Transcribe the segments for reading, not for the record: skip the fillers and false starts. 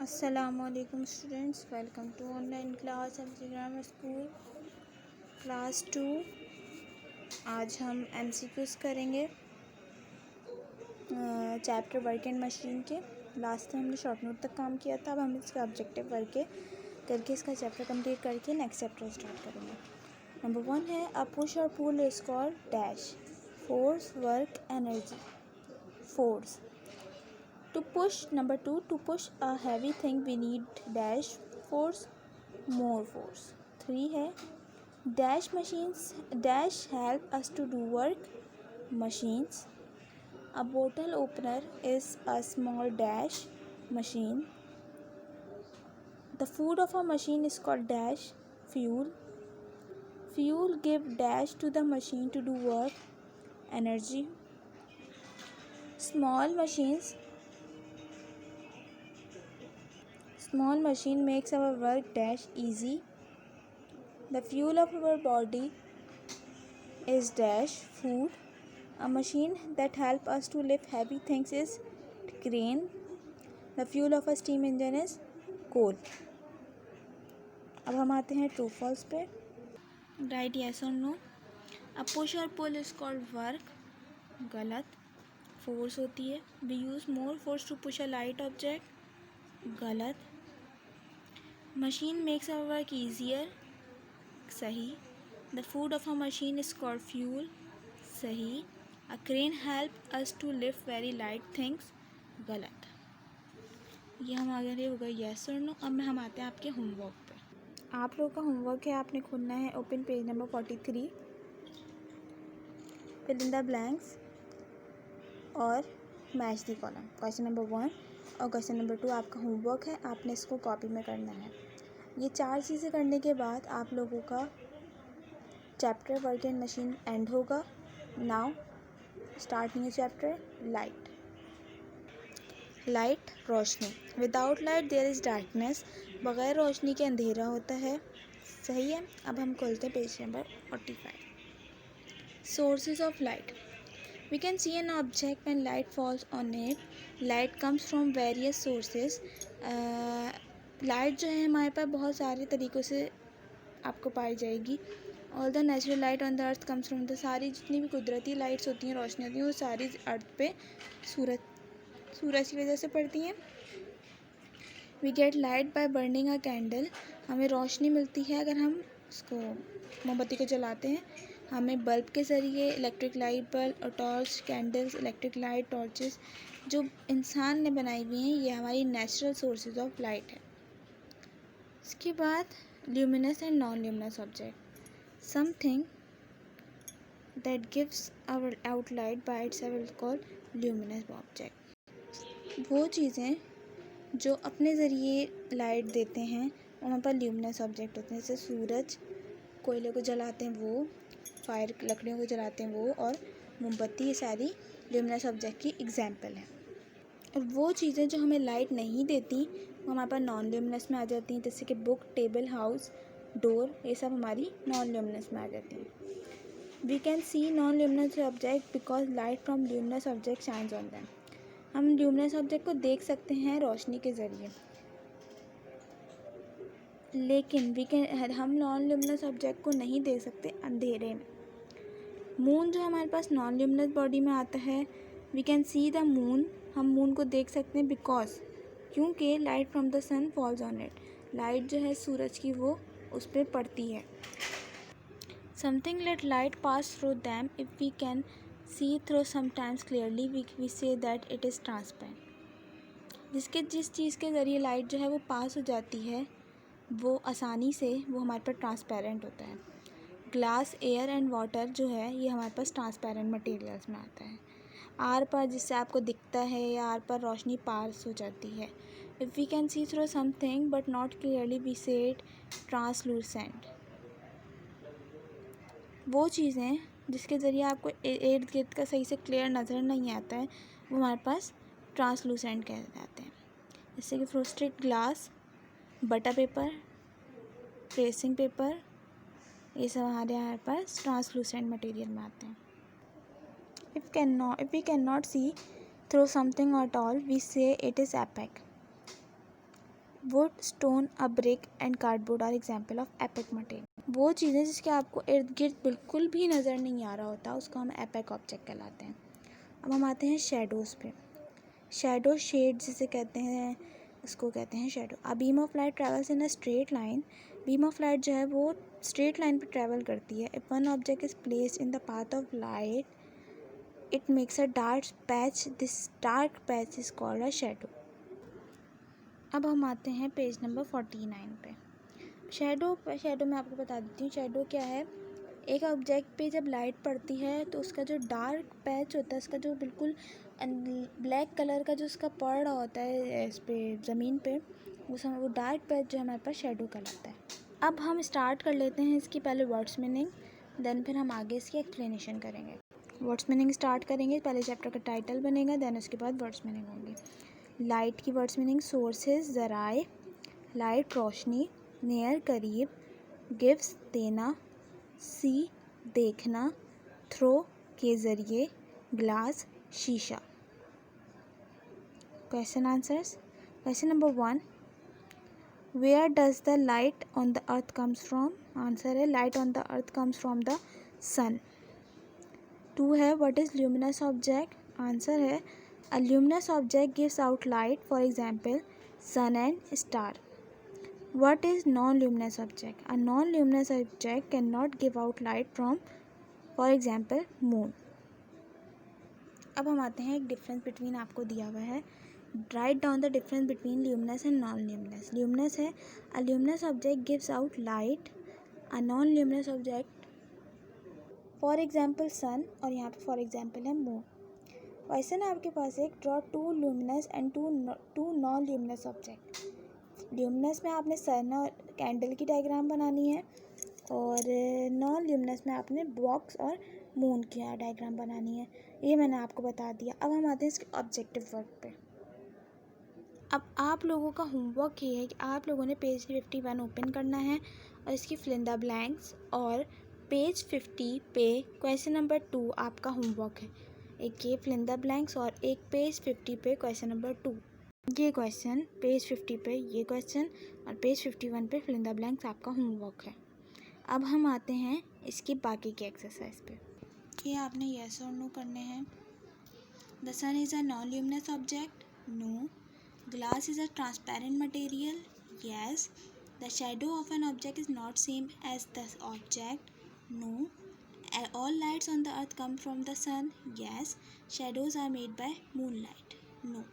Assalamualaikum students, welcome to online class of grammar school class 2। आज हम MCQs करेंगे chapter work and machine के। Last time हमने short note तक काम किया था, अब हम इसका ऑब्जेक्टिव वर्क करके इसका चैप्टर कंप्लीट करके नेक्स्ट चैप्टर स्टार्ट करेंगे। नंबर 1 है अ पुश और pull is called dash, force, work, energy. Force to push. Number 2, to push a heavy thing we need dash force, more force. 3 है dash machines dash help us to do work, machines. A bottle opener is a small dash machine. The food of a machine is called dash fuel. Fuel give dash to the machine to do work, energy. Small machine makes our work dash easy. The fuel of our body is dash food. A machine that help us to lift heavy things is crane. The fuel of a steam engine is coal. अब हम आते हैं true false पे। Right yes और no. A push और pull is called work, गलत। Force होती है। We use more force to push a light object, गलत। Machine makes our work easier, सही। The food of a machine is called fuel, सही। A crane help us to lift very light things, गलत। ये हम आगे होगा yes और no. अब हम आते हैं आपके होमवर्क पे। आप लोगों का होमवर्क है, आपने खोलना है open page number 43, fill in the blanks और match the column. Question number 1 और क्वेश्चन नंबर 2 आपका होमवर्क है, आपने इसको कॉपी में करना है। ये 4 चीज़ें करने के बाद आप लोगों का chapter work and machine end होगा। Now start new chapter. Light रोशनी। Without light there is darkness, बग़ैर रोशनी के अंधेरा होता है, सही है। अब हम खोलते हैं page number 45। Sources of light. We can see an object when light falls on it. Light comes from various sources. Light जो है हमारे पास बहुत सारे तरीक़ों से आपको पाई जाएगी। All the natural light on the earth comes from the, सारी जितनी भी कुदरती लाइट्स होती हैं, रोशनी होती हैं, वो सारी अर्थ पे सूरज की वजह से पड़ती हैं। We get light by burning a candle. हमें रोशनी मिलती है अगर हम उसको मोमबत्ती को जलाते हैं। हमें बल्ब के ज़रिए इलेक्ट्रिक लाइट बल्ब और torch, candles, electric light, torches जो इंसान ने बनाई हुई हैं, ये हमारी नेचुरल सोर्सेज ऑफ लाइट है। इसके बाद luminous and non luminous object. Something that gives our out light by itself is called luminous object. वो चीज़ें जो अपने ज़रिए लाइट देते हैं वो हमारे पास ल्यूमिनस ऑब्जेक्ट होते हैं। जैसे सूरज, कोयले को जलाते हैं वो, फायर लकड़ियों को जलाते हैं वो, और मोमबत्ती, ये सारी ल्यूमिनस ऑब्जेक्ट की एग्जांपल है। और वो चीज़ें जो हमें लाइट नहीं देती वो हमारे पास नॉन ल्यूमिनस में आ जाती हैं। जैसे कि बुक, टेबल, हाउस, डोर, ये सब हमारी नॉन ल्यूमिनस में आ जाती हैं। We can see non luminous object because light from luminous object shines on them. हम ल्यूमिनस ऑब्जेक्ट को देख सकते हैं रोशनी के ज़रिए, लेकिन हम नॉन ल्यूमिनस ऑब्जेक्ट को नहीं देख सकते अंधेरे में। मून जो हमारे पास नॉन ल्यूमिनस बॉडी में आता है, we can see the moon, हम मून को देख सकते हैं क्योंकि light from the sun falls on it, light जो है सूरज की वो उस पर पड़ती है। Something let light pass through them, if we can see through sometimes clearly we say that it is transparent. जिस चीज़ के ज़रिए लाइट जो है वो पास हो जाती है वो आसानी से, वो हमारे पास ट्रांसपेरेंट होता है। ग्लास, एयर एंड वाटर जो है ये हमारे पास ट्रांसपेरेंट मटेरियल्स में आता है। आर पर जिससे आपको दिखता है, या आर पर रोशनी पास हो जाती है। If we can see through something but not clearly we say it translucent. वो चीज़ें जिसके ज़रिए आपको इर्द गिर्द का सही से क्लियर नज़र नहीं आता है वो हमारे पास ट्रांसलूसेंट कहे जाते हैं। जैसे कि frosted glass, butter paper, tracing paper, ये सब हमारे यहाँ पास ट्रांसलूसेंट मटेरियल में आते हैं। If we can not see through something at all we say it is opaque. Wood, stone, a brick and cardboard are example of opaque material. वो चीज़ें जिसके आपको इर्द गिर्द बिल्कुल भी नज़र नहीं आ रहा होता, उसको हम एपिक ऑब्जेक्ट कहलाते हैं। अब हम आते हैं शेडोज़ पे। शेडो, शेड जिसे कहते हैं, उसको कहते हैं shadow. A beam of light travels in a straight line. Beam of light जो है वो स्ट्रेट लाइन पर ट्रेवल करती है। If one object is placed in the path of light it makes a dark patch. This dark patch is called a shadow. अब हम आते हैं पेज नंबर 49 पे। शेडो मैं आपको बता देती हूँ शेडो क्या है। एक ऑब्जेक्ट पे जब लाइट पड़ती है तो उसका जो डार्क पैच होता है, उसका जो बिल्कुल ब्लैक कलर का जो उसका पड़ रहा होता है इस पे ज़मीन पे, वो डार्क पैच जो हमारे पास शेडो कहलाता है। अब हम स्टार्ट कर लेते हैं इसकी पहले वर्ड्स मीनिंग, देन फिर हम आगे इसकी एक्सप्लेनेशन करेंगे। वर्ड्स मीनिंग स्टार्ट करेंगे, पहले चैप्टर का टाइटल बनेगा, देन उसके बाद वर्ड्स मीनिंग होंगे। लाइट की वर्ड्स मीनिंग सोर्सेज ज़राए, लाइट रोशनी, नियर करीब, गिफ्ट्स देना, सी देखना, थ्रो के ज़रिए, ग्लास शीशा। Question answers. Question number 1, where does the light on the earth comes from. Answer है light on the earth comes from the sun. 2 है what is luminous object. Answer है a luminous object gives out light, for example sun and star. What is non luminous object. A non luminous object can not give out light from, for example moon. अब हम आते हैं एक difference between आपको दिया हुआ है। Write down the difference between luminous and non luminous. Luminous है a luminous object gives out light, a non luminous object for example sun, और यहाँ पे फॉर एग्जाम्पल है मून। क्वेश्चन है आपके पास एक, draw 2 luminous and 2 non luminous object. Luminous में आपने सन और कैंडल की डायग्राम बनानी है, और नॉन ल्यूमिनस में आपने बॉक्स और मून की डायग्राम बनानी है। ये मैंने आपको बता दिया। अब हम आते हैं इसके ऑब्जेक्टिव वर्क पे। अब आप लोगों का होमवर्क ये है कि आप लोगों ने पेज 51 ओपन करना है और इसकी फिल इन द ब्लैंक्स, और पेज 50 पे क्वेश्चन नंबर 2 आपका होमवर्क है। एक ये फिल इन द ब्लैंक्स और एक पेज 50 पे क्वेश्चन नंबर 2। ये क्वेश्चन पेज 50 पे, ये क्वेश्चन, और पेज 51 पे फिल इन द ब्लैंक्स आपका होमवर्क है। अब हम आते हैं इसकी बाकी की एक्सरसाइज पे। ये आपने येस और नो करने हैं। The sun is a non luminous object, no. Glass is a transparent material, yes. The shadow of an object is not same as the object, no. All lights on the earth come from the sun, yes. Shadows are made by moonlight, no.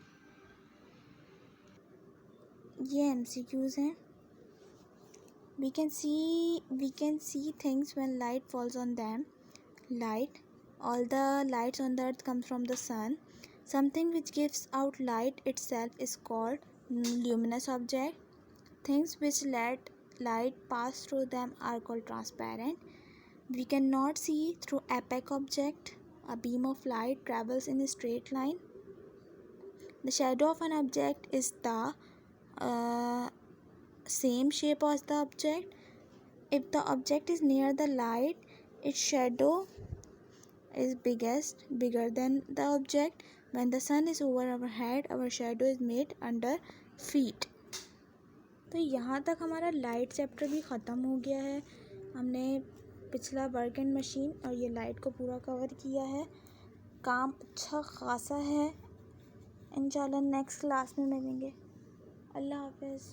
ये MCQs हैं। We can see things when light falls on them. Light. All the lights on the earth come from the sun. Something which gives out light itself is called luminous object. Things which let light pass through them are called transparent. We cannot see through opaque object. A beam of light travels in a straight line. The shadow of an object is the same shape as the object. If the object is near the light, its shadow is bigger than the object. When the sun is over our head, our shadow is made under feet. तो यहाँ तक हमारा light chapter भी ख़त्म हो गया है। हमने पिछला वर्क एंड मशीन और ये लाइट को पूरा कवर किया है। काम अच्छा खासा है। इंशाल्लाह नेक्स्ट क्लास में मिलेंगे। अल्लाह हाफ़िज़।